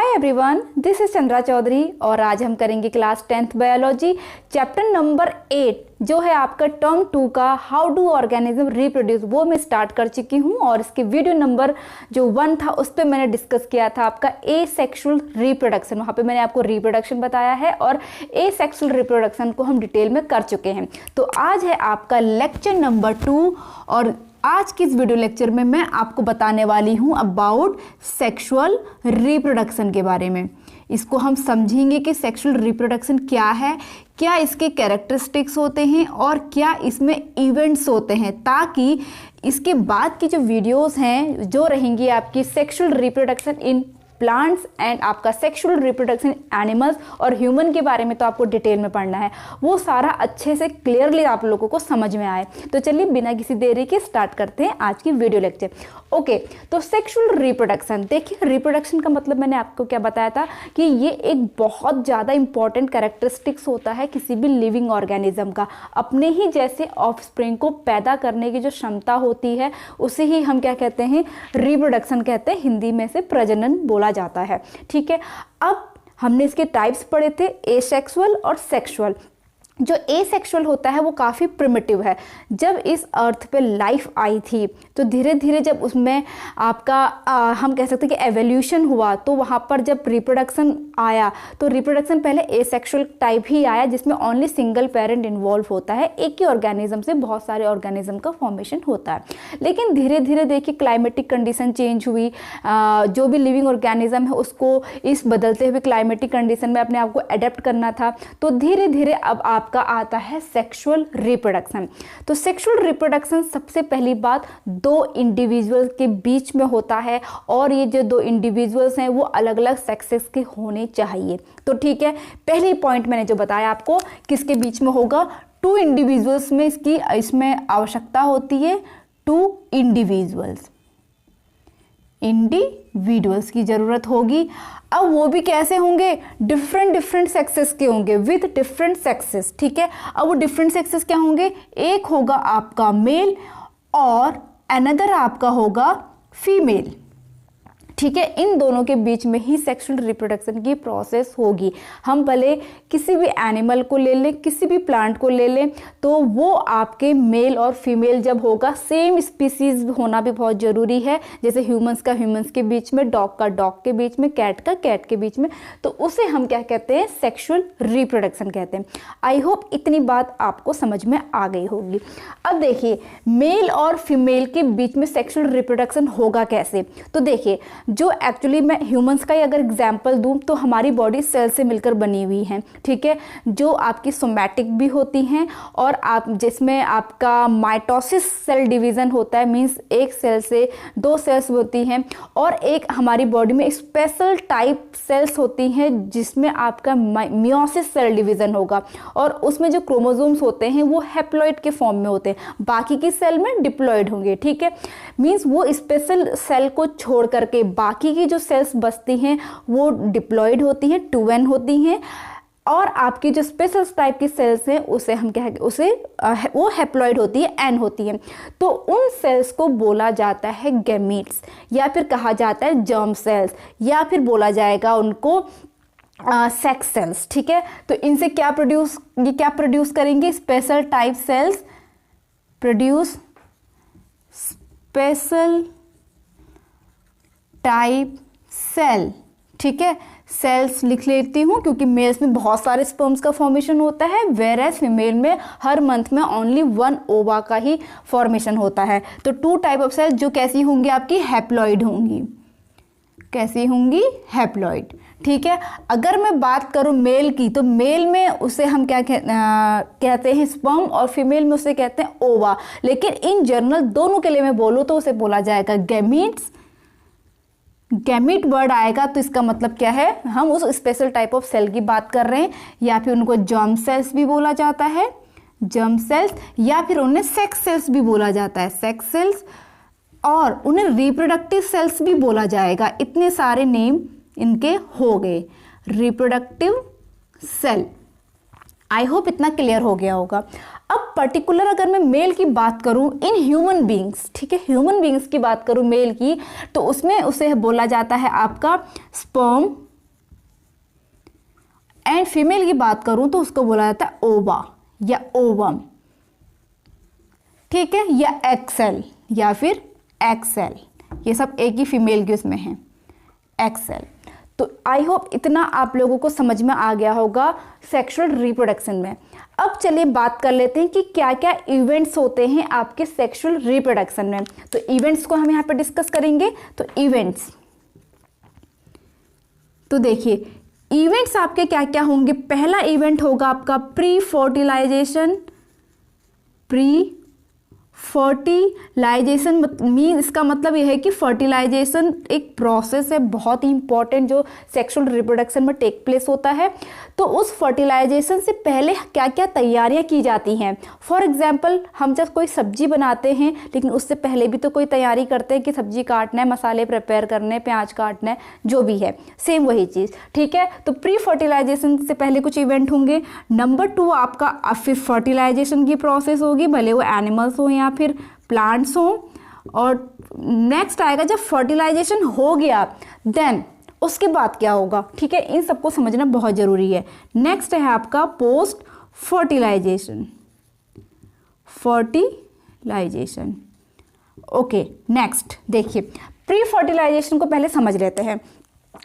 Hi everyone, this is Chandra Chaudhary और आज हम करेंगे class 10th biology chapter number 8 जो है आपका टर्म 2 का हाउ डू ऑर्गेनिज्म रिप्रोड्यूस। वो मैं स्टार्ट कर चुकी हूँ और इसके वीडियो नंबर जो 1 था उस पर मैंने डिस्कस किया था आपका एसेक्सुअल रिप्रोडक्शन। वहाँ पे मैंने आपको रिप्रोडक्शन बताया है और एसेक्सुअल रिप्रोडक्शन को हम डिटेल में कर चुके हैं। तो आज है आपका लेक्चर नंबर 2 और आज की इस वीडियो लेक्चर में मैं आपको बताने वाली हूँ अबाउट सेक्सुअल रिप्रोडक्शन के बारे में। इसको हम समझेंगे कि सेक्सुअल रिप्रोडक्शन क्या है, क्या इसके कैरेक्टरिस्टिक्स होते हैं और क्या इसमें इवेंट्स होते हैं, ताकि इसके बाद की जो वीडियोस हैं जो रहेंगी आपकी sexual reproduction in plants and आपका सेक्सुअल रिप्रोडक्शन एनिमल्स और ह्यूमन के बारे में तो आपको डिटेल में पढ़ना है, वो सारा अच्छे से क्लियरली आप लोगों को समझ में आए। तो चलिए बिना किसी देरी के स्टार्ट करते हैं आज की वीडियो लेक्चर। ओके, तो सेक्सुअल रिप्रोडक्शन, देखिए रिप्रोडक्शन का मतलब मैंने आपको क्या बताया था कि ये एक बहुत ज़्यादा इंपॉर्टेंट कैरेक्टरिस्टिक्स होता है किसी भी लिविंग ऑर्गेनिज्म का। अपने ही जैसे ऑफस्प्रिंग को पैदा करने की जो क्षमता होती है उसे ही हम क्या कहते हैं, रिप्रोडक्शन कहते हैं, हिंदी में से प्रजनन बोला जाता है। ठीक है, अब हमने इसके टाइप्स पढ़े थे एसेक्सुअल और सेक्सुअल। जो एसेक्सुअल होता है वो काफ़ी प्रिमिटिव है। जब इस अर्थ पे लाइफ आई थी तो धीरे धीरे जब उसमें आपका हम कह सकते हैं कि एवोल्यूशन हुआ, तो वहाँ पर जब रिप्रोडक्शन आया तो रिप्रोडक्शन पहले एसेक्सुअल टाइप ही आया जिसमें ओनली सिंगल पेरेंट इन्वॉल्व होता है। एक ही ऑर्गेनिज्म से बहुत सारे ऑर्गेनिज्म का फॉर्मेशन होता है। लेकिन धीरे धीरे देखिए क्लाइमेटिक कंडीशन चेंज हुई, जो भी लिविंग ऑर्गेनिज्म है उसको इस बदलते हुए क्लाइमेटिक कंडीशन में अपने आप को अडेप्ट करना था। तो धीरे धीरे अब का आता है सेक्सुअल रिप्रोडक्शन। तो सेक्सुअल रिप्रोडक्शन सबसे पहली बात दो इंडिविजुअल्स के बीच में होता है और ये जो दो इंडिविजुअल्स हैं वो अलग अलग सेक्सेस के होने चाहिए। तो ठीक है, पहली पॉइंट मैंने जो बताया आपको किसके बीच में होगा, टू इंडिविजुअल्स में इसमें आवश्यकता होती है, टू इंडिविजुअल्स की जरूरत होगी। अब वो भी कैसे होंगे, डिफरेंट सेक्सेस के होंगे, विथ डिफरेंट सेक्सेस। ठीक है, अब वो डिफरेंट सेक्सेस क्या होंगे, एक होगा आपका मेल और अनदर आपका होगा फीमेल। ठीक है, इन दोनों के बीच में ही सेक्सुअल रिप्रोडक्शन की प्रोसेस होगी। हम भले किसी भी एनिमल को ले लें, किसी भी प्लांट को ले लें, तो वो आपके मेल और फीमेल जब होगा, सेम स्पीसीज होना भी बहुत ज़रूरी है। जैसे ह्यूमंस का ह्यूमंस के बीच में, डॉग का डॉग के बीच में, कैट का कैट के बीच में, तो उसे हम क्या कहते हैं, सेक्सुअल रिप्रोडक्शन कहते हैं। आई होप इतनी बात आपको समझ में आ गई होगी। अब देखिए मेल और फीमेल के बीच में सेक्सुअल रिप्रोडक्शन होगा कैसे। तो देखिए जो एक्चुअली मैं ह्यूमंस का ही अगर एग्जांपल दूं तो हमारी बॉडी सेल से मिलकर बनी हुई है। ठीक है, जो आपकी सोमैटिक भी होती हैं और आप जिसमें आपका माइटोसिस सेल डिवीज़न होता है, मींस एक सेल से दो सेल्स होती हैं, और एक हमारी बॉडी में स्पेशल टाइप सेल्स होती हैं जिसमें आपका मियोसिस सेल डिवीज़न होगा और उसमें जो क्रोमोसोम्स होते हैं वो हैप्लॉइड के फॉर्म में होते हैं, बाकी की सेल में डिप्लॉइड होंगे। ठीक है, मींस वो स्पेशल सेल को छोड़ करके बाकी की जो सेल्स बचती हैं वो डिप्लॉइड होती हैं, 2n होती हैं, और आपकी जो स्पेशल टाइप की सेल्स हैं उसे हम क्या उसे वो हैप्लॉइड होती है, n होती है। तो उन सेल्स को बोला जाता है गैमीट्स, या फिर कहा जाता है जर्म सेल्स, या फिर बोला जाएगा उनको सेक्स सेल्स। ठीक है, तो इनसे क्या प्रोड्यूस करेंगे, special type cells produce special type cell. ठीक है, सेल्स लिख लेती हूँ क्योंकि मेल्स में बहुत सारे स्पर्म्स का फॉर्मेशन होता है, वेयर एज फीमेल में हर मंथ में ओनली 1 ओवा का ही फॉर्मेशन होता है। तो 2 टाइप ऑफ सेल्स जो कैसी होंगी, आपकी हैप्लॉइड होंगी। कैसी होंगी, हैप्लॉइड। ठीक है, अगर मैं बात करूं मेल की, तो मेल में उसे हम क्या कहते हैं, स्पर्म, और फीमेल में उसे कहते हैं ओवा। लेकिन इन जनरल दोनों के लिए मैं बोलूं तो उसे बोला जाएगा गैमीट्स। गैमीट वर्ड आएगा तो इसका मतलब क्या है, हम उस स्पेशल टाइप ऑफ सेल की बात कर रहे हैं, या फिर उनको जर्म सेल्स भी बोला जाता है, जर्म सेल्स, या फिर उन्हें सेक्स सेल्स भी बोला जाता है, सेक्स सेल्स, और उन्हें रिप्रोडक्टिव सेल्स भी बोला जाएगा। इतने सारे नेम इनके हो गए, रिप्रोडक्टिव सेल। आई होप इतना क्लियर हो गया होगा। अब पर्टिकुलर अगर मैं मेल की बात करूं इन ह्यूमन बींग्स, ठीक है, ह्यूमन बींग्स की बात करूं मेल की, तो उसमें उसे बोला जाता है आपका स्पर्म एंड फीमेल की बात करूं तो उसको बोला जाता है ओवा या ओवम, ठीक है, या एक्सेल या फिर एक्सेल, ये सब एक ही फीमेल के उसमें है, एक्सेल। तो आई होप इतना आप लोगों को समझ में आ गया होगा सेक्सुअल रिप्रोडक्शन में। अब चलिए बात कर लेते हैं कि क्या क्या इवेंट्स होते हैं आपके सेक्सुअल रिप्रोडक्शन में। तो इवेंट्स को हम यहाँ पर डिस्कस करेंगे। तो इवेंट्स, तो देखिए इवेंट्स आपके क्या क्या होंगे। पहला इवेंट होगा आपका pre fertilization. Pre fertilization mean इसका मतलब यह है कि फर्टिलाइजेशन एक प्रोसेस है बहुत ही इंपॉर्टेंट जो सेक्सुअल रिप्रोडक्शन में टेक प्लेस होता है। तो उस फर्टिलाइजेशन से पहले क्या क्या तैयारियां की जाती हैं। फॉर एग्जांपल हम जब कोई सब्जी बनाते हैं लेकिन उससे पहले भी तो कोई तैयारी करते हैं कि सब्जी काटना है, मसाले प्रिपेयर करने, प्याज काटना है, जो भी है सेम वही चीज़, ठीक है। तो प्री फर्टिलाइजेशन से पहले कुछ इवेंट होंगे। नंबर 2 आपका फिर फर्टिलाइजेशन की प्रोसेस होगी, भले वो एनिमल्स हो या फिर प्लांट्स हो। और नेक्स्ट आएगा जब फर्टिलाइजेशन हो गया देन उसके बाद क्या होगा, ठीक है। इन सबको समझना बहुत जरूरी है। नेक्स्ट है आपका post fertilization. Fertilization, okay. Next देखिए प्री फर्टिलाइजेशन को पहले समझ लेते हैं।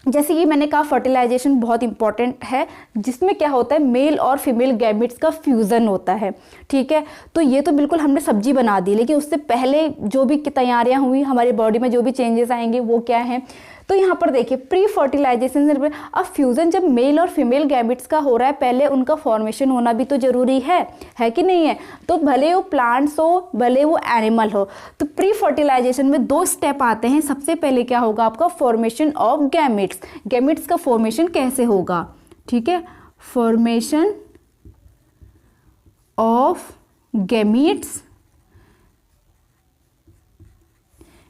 जैसे कि मैंने कहा फर्टिलाइजेशन बहुत इंपॉर्टेंट है, जिसमें क्या होता है मेल और फीमेल गैमेट्स का फ्यूज़न होता है, ठीक है। तो ये तो बिल्कुल हमने सब्जी बना दी, लेकिन उससे पहले जो भी तैयारियां हुई हमारी बॉडी में, जो भी चेंजेस आएंगे वो क्या हैं। तो यहाँ पर देखिए प्री फर्टिलाइजेशन से अब फ्यूज़न जब मेल और फीमेल गैमेट्स का हो रहा है, पहले उनका फॉर्मेशन होना भी तो ज़रूरी है कि नहीं है। तो भले वो प्लांट्स हो भले वो एनिमल हो, तो प्री फर्टिलाइजेशन में 2 स्टेप आते हैं। सबसे पहले क्या होगा आपका फॉर्मेशन ऑफ गैमेट्स। गैमेट्स का फॉर्मेशन कैसे होगा, ठीक है, फॉर्मेशन ऑफ गैमेट्स,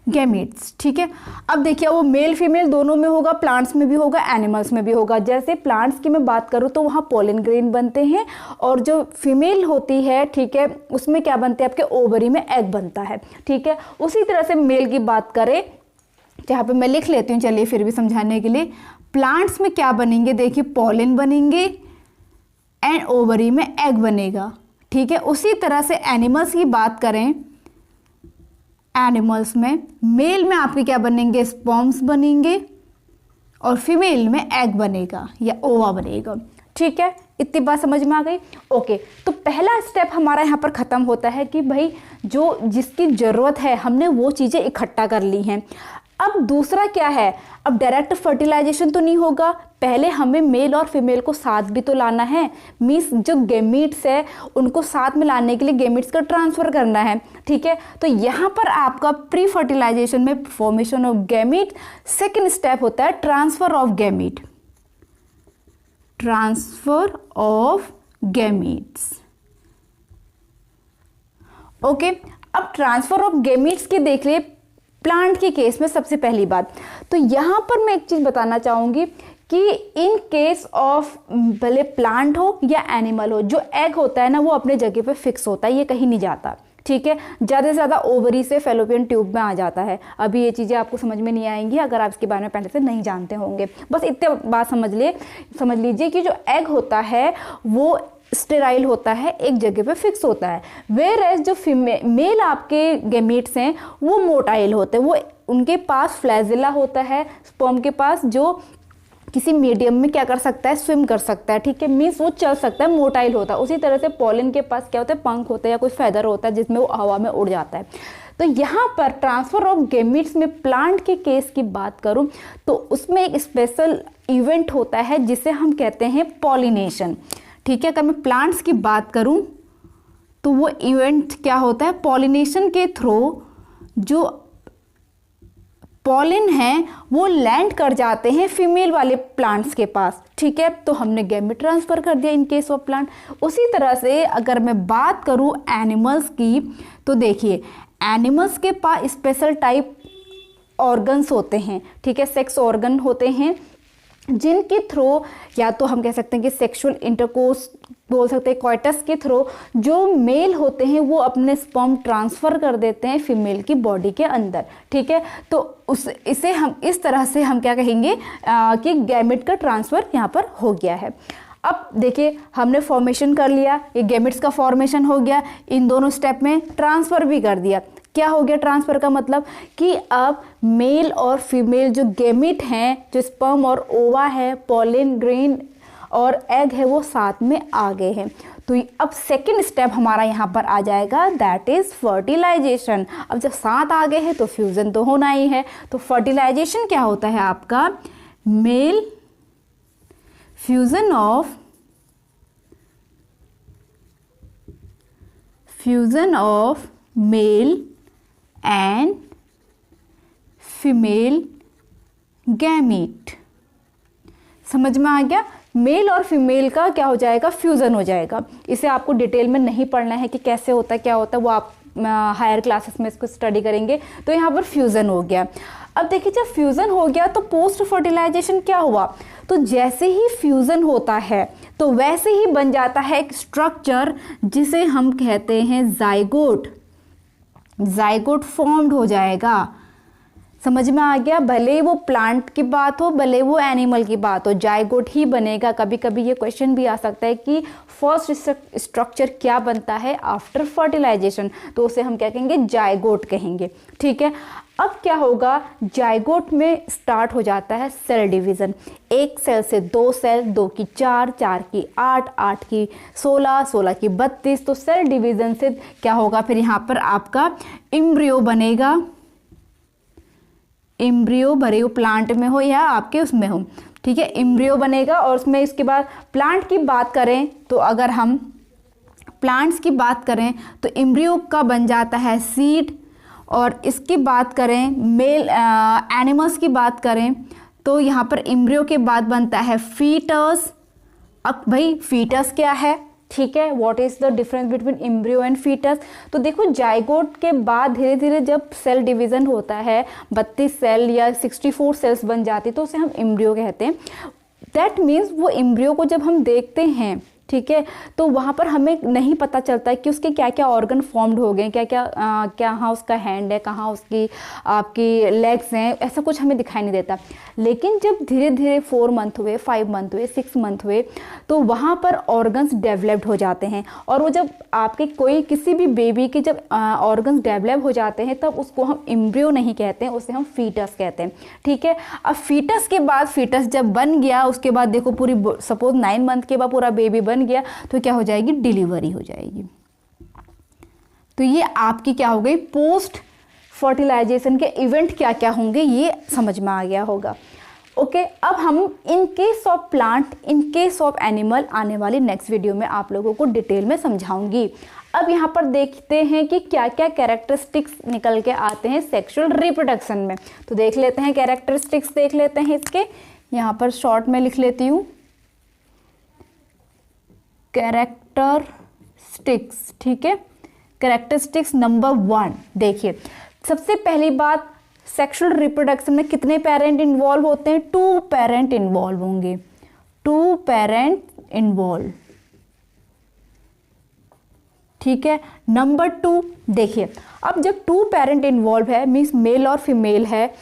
गैमेट्स, ठीक है। अब देखिए वो मेल फीमेल दोनों में होगा, प्लांट्स में भी होगा, एनिमल्स में भी होगा। जैसे प्लांट्स की मैं बात करूँ तो वहाँ पोलन ग्रेन बनते हैं, और जो फीमेल होती है, ठीक है, उसमें क्या बनते हैं आपके ओवरी में एग बनता है, ठीक है। उसी तरह से मेल की बात करें, जहाँ पे मैं लिख लेती हूँ, चलिए फिर भी समझाने के लिए। प्लांट्स में क्या बनेंगे, देखिए पोलन बनेंगे एंड ओवरी में एग बनेगा, ठीक है। उसी तरह से एनिमल्स की बात करें, एनिमल्स में मेल में आपके क्या बनेंगे, स्पर्म्स बनेंगे, और फीमेल में एग बनेगा या ओवा बनेगा, ठीक है। इतनी बात समझ में आ गई, ओके। तो पहला स्टेप हमारा यहाँ पर ख़त्म होता है कि भाई जो जिसकी ज़रूरत है हमने वो चीज़ें इकट्ठा कर ली हैं। अब दूसरा क्या है, अब डायरेक्ट फर्टिलाइजेशन तो नहीं होगा, पहले हमें मेल और फीमेल को साथ भी तो लाना है। मीन्स जो गैमेट्स है उनको साथ में लाने के लिए गैमेट्स का ट्रांसफ़र करना है, ठीक है। तो यहाँ पर आपका प्री फर्टिलाइजेशन में formation of gamete, second step होता है transfer of gamete, transfer of gametes, okay. अब ट्रांसफ़र ऑफ गैमेट्स की देख लिए प्लांट के केस में सबसे पहली बात, तो यहाँ पर मैं एक चीज़ बताना चाहूँगी कि इन केस ऑफ भले प्लांट हो या एनिमल हो, जो एग होता है ना वो अपने जगह पे फिक्स होता है, ये कहीं नहीं जाता, ठीक है। ज़्यादा से ज़्यादा ओवरी से फैलोपियन ट्यूब में आ जाता है। अभी ये चीज़ें आपको समझ में नहीं आएंगी अगर आप इसके बारे में पहले से नहीं जानते होंगे। बस इतने बात समझ लीजिए कि जो एग होता है वो स्टेराइल होता है, एक जगह पे फिक्स होता है। वेयर एज जो मेल आपके गैमेट्स हैं वो मोटाइल होते हैं, वो उनके पास फ्लैजिला होता है स्पर्म के पास, जो किसी मीडियम में क्या कर सकता है, स्विम कर सकता है, ठीक है। मीन्स वो चल सकता है, मोटाइल होता है। उसी तरह से पॉलन के पास क्या होता है, पंख होता है या कोई फेदर होता है जिसमें वो हवा में उड़ जाता है। तो यहाँ पर ट्रांसफ़र ऑफ गैमेट्स में प्लांट के केस की बात करूँ तो उसमें एक स्पेशल इवेंट होता है जिसे हम कहते हैं पॉलिनेशन, ठीक है। अगर मैं प्लांट्स की बात करूं तो वो इवेंट क्या होता है, पॉलिनेशन के थ्रू जो पॉलिन हैं वो लैंड कर जाते हैं फीमेल वाले प्लांट्स के पास, ठीक है। तो हमने गैमेट ट्रांसफ़र कर दिया इन केस ऑफ प्लांट। उसी तरह से अगर मैं बात करूं एनिमल्स की, तो देखिए एनिमल्स के पास स्पेशल टाइप ऑर्गन्स होते हैं, ठीक है, सेक्स ऑर्गन होते हैं, जिनके थ्रू या तो हम कह सकते हैं कि सेक्सुअल इंटरकोर्स बोल सकते हैं, कोइटस के थ्रू जो मेल होते हैं वो अपने स्पर्म ट्रांसफ़र कर देते हैं फीमेल की बॉडी के अंदर, ठीक है। तो इसे हम इस तरह से हम क्या कहेंगे कि गैमेट का ट्रांसफ़र यहाँ पर हो गया है। अब देखिए हमने फॉर्मेशन कर लिया, ये गैमेट्स का फॉर्मेशन हो गया, इन दोनों स्टेप में ट्रांसफ़र भी कर दिया। क्या हो गया ट्रांसफ़र का मतलब कि अब मेल और फीमेल जो गैमेट हैं, जो स्पर्म और ओवा है, पॉलिन ग्रेन और एग है, वो साथ में आ गए हैं। तो अब सेकंड स्टेप हमारा यहाँ पर आ जाएगा, दैट इज़ फर्टिलाइजेशन। अब जब साथ आ गए हैं तो फ्यूज़न तो होना ही है। तो फर्टिलाइजेशन क्या होता है आपका, male fusion of male and female gamete. समझ में आ गया, मेल और फीमेल का क्या हो जाएगा, फ्यूज़न हो जाएगा। इसे आपको डिटेल में नहीं पढ़ना है कि कैसे होता है क्या होता है, वो आप हायर क्लासेस में इसको स्टडी करेंगे। तो यहाँ पर फ्यूज़न हो गया। अब देखिए जब फ्यूज़न हो गया तो पोस्ट फर्टिलाइजेशन क्या हुआ, तो जैसे ही फ्यूज़न होता है तो वैसे ही बन जाता है एक स्ट्रक्चर जिसे हम कहते हैं जाइगोट। जाइगोट फॉर्म्ड हो जाएगा। समझ में आ गया, भले वो प्लांट की बात हो भले वो एनिमल की बात हो, जाइगोट ही बनेगा। कभी कभी ये क्वेश्चन भी आ सकता है कि फर्स्ट स्ट्रक्चर क्या बनता है आफ्टर फर्टिलाइजेशन, तो उसे हम क्या कहेंगे, जाइगोट कहेंगे। ठीक है, अब क्या होगा, जाइगोट में स्टार्ट हो जाता है सेल डिवीज़न। एक सेल से 2 सेल, 2 की 4, 4 की 8, 8 की 16, 16 की 32। तो सेल डिवीज़न से क्या होगा, फिर यहाँ पर आपका एम्ब्रियो बनेगा। एम्ब्रियो भरे हो प्लांट में हो या आपके उसमें हो, ठीक है, एम्ब्रियो बनेगा। और उसमें इसके बाद प्लांट की बात करें तो अगर हम प्लांट्स की बात करें तो एम्ब्रियो का बन जाता है सीड। और इसकी बात करें मेल एनिमल्स की बात करें तो यहाँ पर एम्ब्रियो के बाद बनता है फीटस। अब भाई फीटस क्या है, ठीक है, what is the difference between embryo and foetus. तो देखो जाइगोट के बाद धीरे धीरे जब सेल डिवीज़न होता है, 32 सेल या 64 सेल्स बन जाती तो उसे हम एम्ब्रियो कहते हैं। दैट मीन्स वो एम्ब्रियो को जब हम देखते हैं, ठीक है, तो वहाँ पर हमें नहीं पता चलता है कि उसके क्या क्या ऑर्गन फॉर्म्ड हो गए, क्या क्या कहाँ उसका हैंड है, कहाँ उसकी आपकी लेग्स हैं, ऐसा कुछ हमें दिखाई नहीं देता। लेकिन जब धीरे धीरे 4 मंथ हुए, 5 मंथ हुए, 6 मंथ हुए, तो वहाँ पर ऑर्गन्स डेवलप्ड हो जाते हैं। और वो जब आपके किसी भी बेबी के जब ऑर्गन्स डेवलप हो जाते हैं तब उसको हम एम्ब्रियो नहीं कहते हैं, उसे हम फीटस कहते हैं। ठीक है, अब फीटस के बाद, फीटस जब बन गया उसके बाद देखो पूरी सपोज 9 मंथ के बाद पूरा बेबी बन गया तो क्या हो जाएगी, डिलीवरी हो जाएगी। तो ये आपकी क्या हो गई, पोस्ट फर्टिलाइजेशन के इवेंट क्या क्या होंगे ये समझ में आ गया होगा। ओके, अब हम in case of plant, in case of animal आने वाली नेक्स्ट वीडियो में आप लोगों को डिटेल में समझाऊंगी। अब यहाँ पर देखते हैं कि क्या क्या कैरेक्टरिस्टिक्स निकल के आते हैं सेक्सुअल रिप्रोडक्शन में। तो देख लेते हैं, कैरेक्टरिस्टिक्स देख लेते हैं इसके। यहाँ पर शॉर्ट में लिख लेती हूँ कैरेक्टरिस्टिक्स। ठीक है, कैरेक्टरिस्टिक्स नंबर 1 देखिए, सबसे पहली बात, सेक्सुअल रिप्रोडक्शन में कितने पेरेंट इन्वॉल्व होते हैं, 2 पेरेंट इन्वॉल्व होंगे, 2 पेरेंट इन्वॉल्व। ठीक है, नंबर 2 देखिए, अब जब 2 पेरेंट इन्वॉल्व है मीन्स मेल और फीमेल है,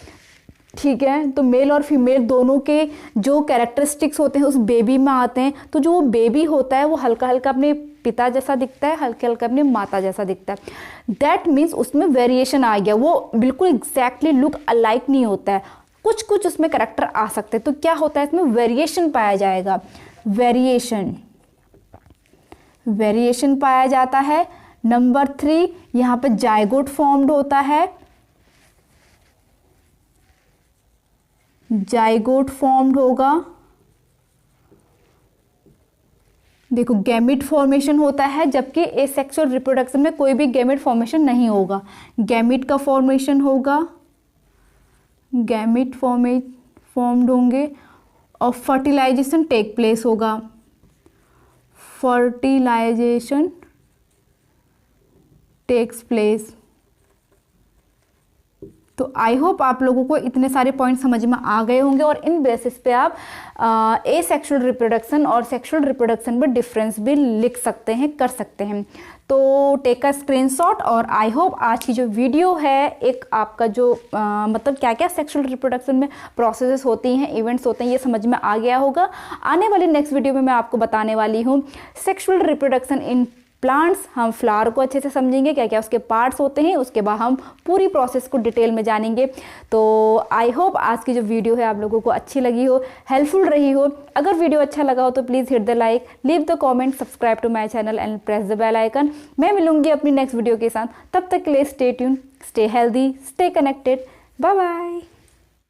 ठीक है, तो मेल और फीमेल दोनों के जो कैरेक्टरिस्टिक्स होते हैं उस बेबी में आते हैं। तो जो वो बेबी होता है वो हल्का हल्का अपने पिता जैसा दिखता है, हल्के हल्का अपने माता जैसा दिखता है। दैट मीन्स उसमें वेरिएशन आ गया, वो बिल्कुल एग्जैक्टली लुक अलाइक नहीं होता है, कुछ कुछ उसमें कैरेक्टर आ सकते हैं। तो क्या होता है, इसमें वेरिएशन पाया जाएगा, वेरिएशन पाया जाता है। नंबर 3 यहाँ पर जाइगोट फॉर्म्ड होता है, जाइगोट फॉर्म्ड होगा। देखो गैमिट फॉर्मेशन होता है, जबकि एसेक्सुअल रिप्रोडक्शन में कोई भी गैमिट फॉर्मेशन नहीं होगा, गैमिट का फॉर्मेशन होगा, गैमिट फॉर्म्ड होंगे और फर्टिलाइजेशन टेक प्लेस होगा, फर्टिलाइजेशन टेक्स प्लेस। तो आई होप आप लोगों को इतने सारे पॉइंट समझ में आ गए होंगे और इन बेसिस पे आप एसेक्सुअल रिप्रोडक्शन और सेक्सुअल रिप्रोडक्शन में डिफरेंस भी लिख सकते हैं, कर सकते हैं। तो टेक अ स्क्रीनशॉट और आई होप आज की जो वीडियो है एक आपका जो मतलब क्या क्या सेक्सुअल रिप्रोडक्शन में प्रोसेसेस होती हैं, इवेंट्स होते हैं, ये समझ में आ गया होगा। आने वाली नेक्स्ट वीडियो में मैं आपको बताने वाली हूँ सेक्सुअल रिप्रोडक्शन इन प्लांट्स। हम फ्लावर को अच्छे से समझेंगे, क्या क्या उसके पार्ट्स होते हैं, उसके बाद हम पूरी प्रोसेस को डिटेल में जानेंगे। तो आई होप आज की जो वीडियो है आप लोगों को अच्छी लगी हो, हेल्पफुल रही हो। अगर वीडियो अच्छा लगा हो तो please hit the like, leave the comment, subscribe to my channel and press the bell icon. मैं मिलूंगी अपनी नेक्स्ट वीडियो के साथ, तब तक के लिए stay tune, stay healthy, stay connected, bye bye.